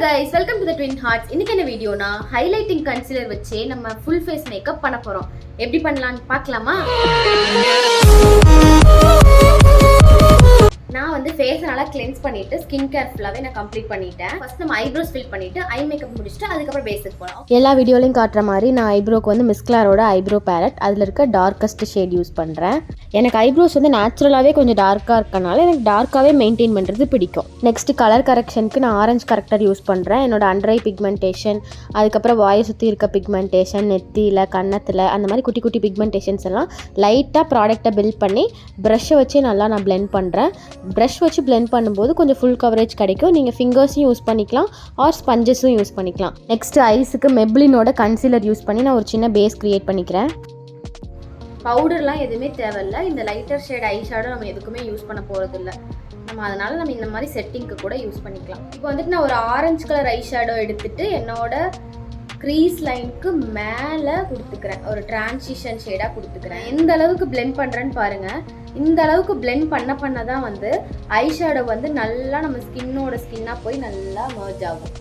guys, welcome to the Twin Hearts. இன்னைக்கு என்ன வீடியோனா highlighting concealer வச்சு நம்ம ஃபுல் ஃபேஸ் மேக்கப் பண்ண போறோம். எப்படி பண்ணலாம்னு பார்க்கலாமா? நான் வந்து ஃபேஸ் நல்லா கிளென்ஸ் பண்ணிட்டு ஸ்கின் கேர் ஃபுல்லாவே நான் கம்ப்ளீட் பண்ணிட்டேன். ஃபர்ஸ்ட் நம்ம ஐப்ரோஸ் ஃபில் பண்ணிட்டு ஐ மேக்கப் முடிச்சிட்டு அதுக்கு அப்புறம் பேசிக் போலாம். எல்லா வீடியோலயும் காட்டுற மாதிரி நான் ஐப்ரோக்கு வந்து மிஸ்க்லாரோட ஐப்ரோ பேலட் அதுல இருக்க டார்க்கஸ்ட் ஷேட் யூஸ் பண்றேன். எனக்கு ஐப்ரோஸ் வந்து நேச்சுரலாவே கொஞ்சம் டார்க்கா இருக்கனால எனக்கு டார்க்காவே மெயின்டைன் பண்றது பிடிக்கும். நெக்ஸ்ட் கலர் கரெக்ஷனுக்கு நான் ஆரஞ்சு கரெக்டர் யூஸ் பண்றேன். என்னோட அண்டர் ஐ பிக்மெண்டேஷன், அதுக்கப்புறம் வாயை சுற்றி இருக்க பிக்மெண்டேஷன், நெத்தியில், கன்னத்தில் அந்த மாதிரி குட்டி குட்டி பிக்மெண்டேஷன்ஸ் எல்லாம் லைட்டாக ப்ராடக்டை பில்ட் பண்ணி ப்ரஷ்ஷை வச்சு நல்லா நான் பிளெண்ட் பண்ணுறேன். ப்ரஷ் வச்சு பிளெண்ட் பண்ணும்போது கொஞ்சம் ஃபுல் கவரேஜ் கிடைக்கும். நீங்கள் ஃபிங்கர்ஸையும் யூஸ் பண்ணிக்கலாம் ஆர் ஸ்பஞ்சஸும் யூஸ் பண்ணிக்கலாம். நெக்ஸ்ட் ஐஸுக்கு மெப்ளினோட கன்சீலர் யூஸ் பண்ணி நான் ஒரு சின்ன பேஸ் க்ரியேட் பண்ணிக்கிறேன். பவுடர்லாம் எதுவுமே தேவையில்லை. இந்த லைட்டர் ஷேட் ஐ ஷேடோ நம்ம எதுக்குமே யூஸ் பண்ண போகிறதில்ல. அதனால நம்ம இந்த மாதிரி செட்டிங்க்கு கூட யூஸ் பண்ணிக்கலாம். இப்போ வந்துட்டு நான் ஒரு ஆரஞ்சு கலர் ஐ ஷேடோ எடுத்துட்டு என்னோட க்ரீஸ் லைனுக்கு மேலே கொடுத்துக்கிறேன். ஒரு டிரான்சிஷன் ஷேடாக கொடுத்துக்கிறேன். எந்த அளவுக்கு பிளெண்ட் பண்ணுறேன்னு பாருங்கள். இந்த அளவுக்கு பிளெண்ட் பண்ண தான் வந்து ஐ ஷேடோ வந்து நல்லா நம்ம ஸ்கின்னாக போய் நல்லா மர்ஜ் ஆகும்.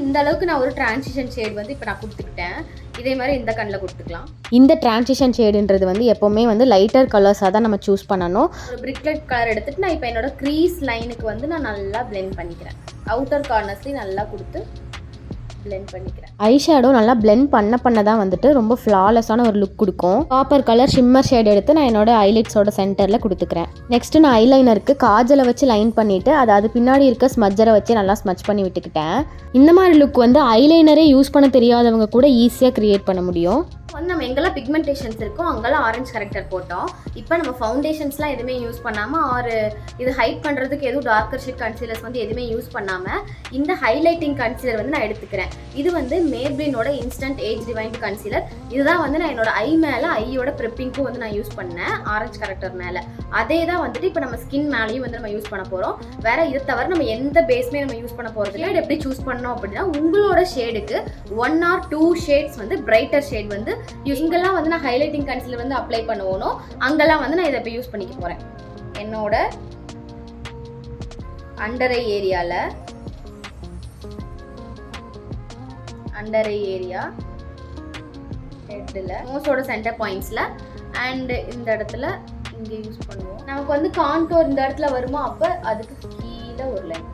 இந்த அளவுக்கு நான் ஒரு டிரான்சிஷன் ஷேட் வந்து இப்போ நான் கொடுத்துக்கிட்டேன். இதே மாதிரி இந்த கண்ணில் கொடுத்துக்கலாம். இந்த டிரான்சிஷன் ஷேடுன்றது வந்து எப்போவுமே வந்து லைட்டர் கலர்ஸாக தான் நம்ம சூஸ் பண்ணணும். ஒரு பிரிக்லெட் கலர் எடுத்துகிட்டு நான் இப்போ என்னோட க்ரீஸ் லைனுக்கு வந்து நான் நல்லா பிளெண்ட் பண்ணிக்கிறேன். அவுட்டர் கார்னர்ஸ்லேயும் நல்லா கொடுத்து பிளெண்ட் பண்ணிக்கிறேன். ஐ ஷேடோ நல்லா பிளெண்ட் பண்ண தான் வந்துட்டு ரொம்ப ஃப்ளாலெஸ்ஸான ஒரு லுக் கொடுக்கும். காப்பர் கலர் ஷிம்மர் ஷேட் எடுத்து நான் என்னோட ஐலைட்ஸோட சென்டரில் கொடுத்துக்கிறேன். நெக்ஸ்ட் நான் ஐலைனருக்கு காஜலை வச்சு லைன் பண்ணிவிட்டு அது பின்னாடி இருக்க ஸ்மஜரை வச்சு நல்லா ஸ்மச் பண்ணி விட்டுக்கிட்டேன். இந்த மாதிரி லுக் வந்து ஐலைனரே யூஸ் பண்ண தெரியாதவங்க கூட ஈஸியாக க்ரியேட் பண்ண முடியும். வந்து நம்ம எங்கெல்லாம் பிக்மெண்டேஷன்ஸ் இருக்கோ அங்கெல்லாம் ஆரஞ்சு கரெக்டர் போட்டோம். இப்போ நம்ம ஃபவுண்டேஷன்ஸ்லாம் எதுவுமே யூஸ் பண்ணாமல் இது ஹைட் பண்ணுறதுக்கு எதுவும் டார்க்கர் ஷேட் கன்சீலர்ஸ் வந்து எதுவுமே யூஸ் பண்ணாமல் இந்த ஹைலைட்டிங் கன்சீலர் வந்து நான் எடுத்துக்கிறேன். இது வந்து மேப்ளினோட இன்ஸ்டன்ட் ஏஜ் ரிவைண்ட் கன்சீலர். இதுதான் வந்து நான் என்னோட ஐ மேலே ஐயோட ப்ரிப்பிங்க்கும் வந்து நான் யூஸ் பண்ணேன் ஆரஞ்சு கரெக்டர் மேலே. அதே தான் வந்துட்டு இப்போ நம்ம ஸ்கின் மேலேயும் வந்து நம்ம யூஸ் பண்ண போகிறோம். வேற இதை தவிர நம்ம எந்த பேஸுமே நம்ம யூஸ் பண்ண போகிறது இல்லை. எப்படி சூஸ் பண்ணோம் அப்படின்னா உங்களோட ஷேடுக்கு 1 or 2 ஷேட்ஸ் வந்து பிரைட்டர் ஷேட் வந்து இங்கெல்லாம் வந்து நான் ஹைலைட்டிங் கன்சீலர் வந்து அப்ளை பண்ணுவோனோ அங்கெல்லாம் வந்து நான் இதை இப்போ யூஸ் பண்ணிக்க போகிறேன். என்னோட அண்டர் ஐ ஏரியாவில் ஹெட்டில் நோஸோட சென்டர் பாயிண்ட்ஸில் அண்ட் இந்த இடத்துல இங்கே யூஸ் பண்ணுவோம். நமக்கு வந்து கான்டோர் இந்த இடத்துல வருமோ அப்போ அதுக்கு கீழே ஒரு லைன்.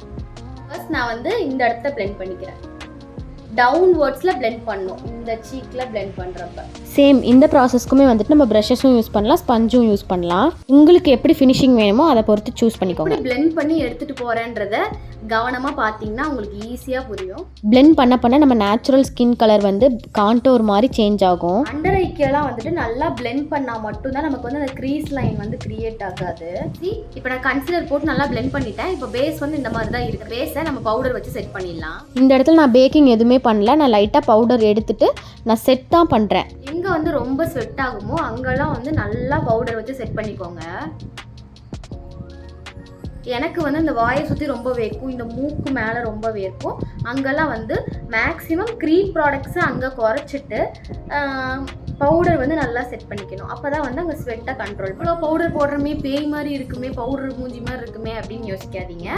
ஃபர்ஸ்ட் நான் வந்து இந்த இடத்த பிளெண்ட் பண்ணிக்கிறேன். டவுன்வர்ட்ஸில் பிளெண்ட் பண்ணும். இந்த சீக்கில் பிளெண்ட் பண்ணுறப்ப சேம் இந்த ப்ராசஸ்க்குமே வந்துட்டு நம்ம ப்ரஷஸும் யூஸ் பண்ணலாம், ஸ்பஞ்சும் யூஸ் பண்ணலாம். உங்களுக்கு எப்படி ஃபினிஷிங் வேணுமோ அதை பொறுத்து சூஸ் பண்ணிக்கோங்க. பிளெண்ட் பண்ணி எடுத்துகிட்டு போகிறேன்றத கவனமாக பார்த்தீங்கன்னா உங்களுக்கு ஈஸியாக புரியும். பிளெண்ட் பண்ண நம்ம நேச்சுரல் ஸ்கின் கலர் வந்து கான்டோர் மாதிரி சேஞ்ச் ஆகும். அண்டர் ஐக்கெல்லாம் வந்துட்டு நல்லா பிளெண்ட் பண்ணால் மட்டும்தான் நமக்கு வந்து அந்த க்ரீஸ் லைன் வந்து கிரியேட் ஆகாது. இப்போ நான் கன்சீலர் போட்டு நல்லா பிளெண்ட் பண்ணிட்டேன். இப்போ பேஸ் வந்து இந்த மாதிரி தான் இருக்குது. பேஸை நம்ம பவுடர் வச்சு செட் பண்ணிடலாம். இந்த இடத்துல நான் பேக்கிங் எதுவுமே பண்ணல. நான் லைட்டாக பவுடர் எடுத்துட்டு நான் செட் தான் பண்ணுறேன். எங்கே வந்து ரொம்ப ஸ்வெட் ஆகுமோ அங்கெல்லாம் வந்து நல்லா பவுடர் வச்சு செட் பண்ணிக்கோங்க. எனக்கு வந்து இந்த வாயை சுற்றி ரொம்ப வேர்க்கும், இந்த மூக்கு மேலே ரொம்ப வேர்க்கும். அங்கெல்லாம் வந்து மேக்ஸிமம் க்ரீம் ப்ராடக்ட்ஸை அங்கே குறைச்சிட்டு பவுடர் வந்து நல்லா செட் பண்ணிக்கணும். அப்போ தான் வந்து அங்கே ஸ்வெட்டை கண்ட்ரோல். இவ்வளோ பவுடர் போடுறமே பேய் மாதிரி இருக்குமே, பவுடர் மூஞ்சி மாதிரி இருக்குமே அப்படின்னு யோசிக்காதீங்க.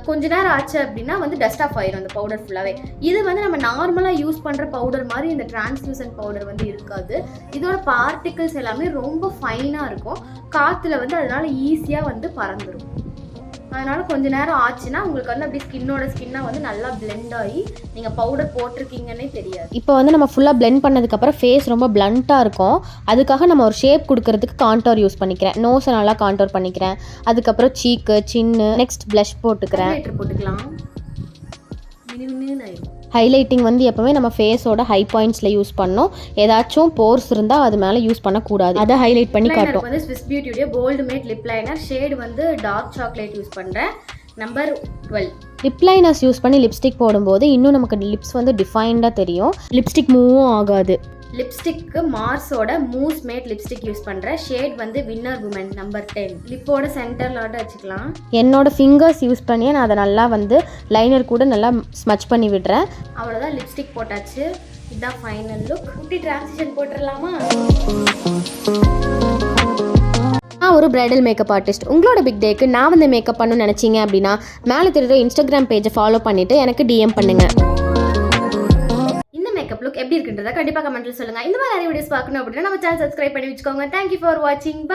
கொஞ்ச நேரம் ஆச்சு அப்படின்னா வந்து டஸ்ட் ஆஃப் ஆயிரும் அந்த பவுடர் ஃபுல்லாகவே. இது வந்து நம்ம நார்மலாக யூஸ் பண்ணுற பவுடர் மாதிரி இந்த டிரான்ஸ்லூசன்ட் பவுடர் வந்து இருக்காது. இதோட பார்ட்டிகிள்ஸ் எல்லாமே ரொம்ப ஃபைனாக இருக்கும். காற்றுல வந்து அதனால ஈஸியாக வந்து பறந்துடும். அதனால கொஞ்ச நேரம் ஆச்சுன்னா உங்களுக்கு வந்து அப்படி ஸ்கின்னாக வந்து நல்லா பிளெண்ட் ஆகி நீங்கள் பவுடர் போட்டிருக்கீங்கன்னே தெரியாது. இப்போ வந்து நம்ம ஃபுல்லாக பிளெண்ட் பண்ணதுக்கப்புறம் ஃபேஸ் ரொம்ப பிளண்ட்டாக இருக்கும். அதுக்காக நம்ம ஒரு ஷேப் கொடுக்கறதுக்கு கான்டோர் யூஸ் பண்ணிக்கிறேன். நோஸை நல்லா கான்டோர் பண்ணிக்கிறேன். அதுக்கப்புறம் சீக்கு, சின்னு, நெக்ஸ்ட் ப்ளஷ் போட்டுக்கிறேன். போட்டுக்கலாம். ஹைலைட்டிங் வந்து எப்போவுமே நம்ம ஃபேஸோட ஹை பாயிண்ட்ஸில் யூஸ் பண்ணோம். ஏதாச்சும் போர்ஸ் இருந்தால் அது மேலே யூஸ் பண்ணக்கூடாது. அதை ஹைலைட் பண்ணி காட்டும். வந்து ஸ்விஸ் பியூட்டியோட bold matte lip liner shade வந்து டார்க் சாக்லேட் யூஸ் பண்ணுறேன். நம்பர் 12. லிப் லைனர்ஸ் யூஸ் பண்ணி லிப்ஸ்டிக் போடும்போது இன்னும் நமக்கு லிப்ஸ் வந்து டிஃபைன்டாக தெரியும். லிப்ஸ்டிக் மூவும் ஆகாது. லிப்ஸ்டிக்கு மார்ஸோட மூஸ் மேட் லிப்ஸ்டிக் யூஸ் பண்ணுறேன். ஷேட் வந்து வின்னர் உமன் நம்பர் 10. லிப்போட சென்டர்லாட்ட வச்சுக்கலாம். என்னோட ஃபிங்கர்ஸ் யூஸ் பண்ணி நான் அதை நல்லா வந்து லைனர் கூட நல்லா ஸ்மச் பண்ணி விடுறேன். அவ்வளோதான், லிப்ஸ்டிக் போட்டாச்சு. இதுதான் ஃபைனல் லுக். குட்டி டிரான்சிஷன் போட்டுடலாமா? நான் ஒரு பிரைடல் மேக்கப் ஆர்டிஸ்ட். உங்களோட பிக் டேக்கு நான் வந்து மேக்கப் பண்ணணும்னு நினச்சிங்க அப்படின்னா மேலே தெரியுற இன்ஸ்டாகிராம் பேஜை ஃபாலோ பண்ணிவிட்டு எனக்கு டிஎம் பண்ணுங்கள். இந்த மேக்கப் லுக் எப்படி இருக்குன்றத கண்டிப்பாக கமெண்ட்டில் சொல்லுங்கள். இந்த மாதிரி நிறைய வீடியோஸ் பார்க்கணும் அப்படின்னா நம்ம சேனல் சப்ஸ்கிரைப் பண்ணி வச்சுக்கோங்க. தேங்க்யூ ஃபார் வாட்சிங். பை.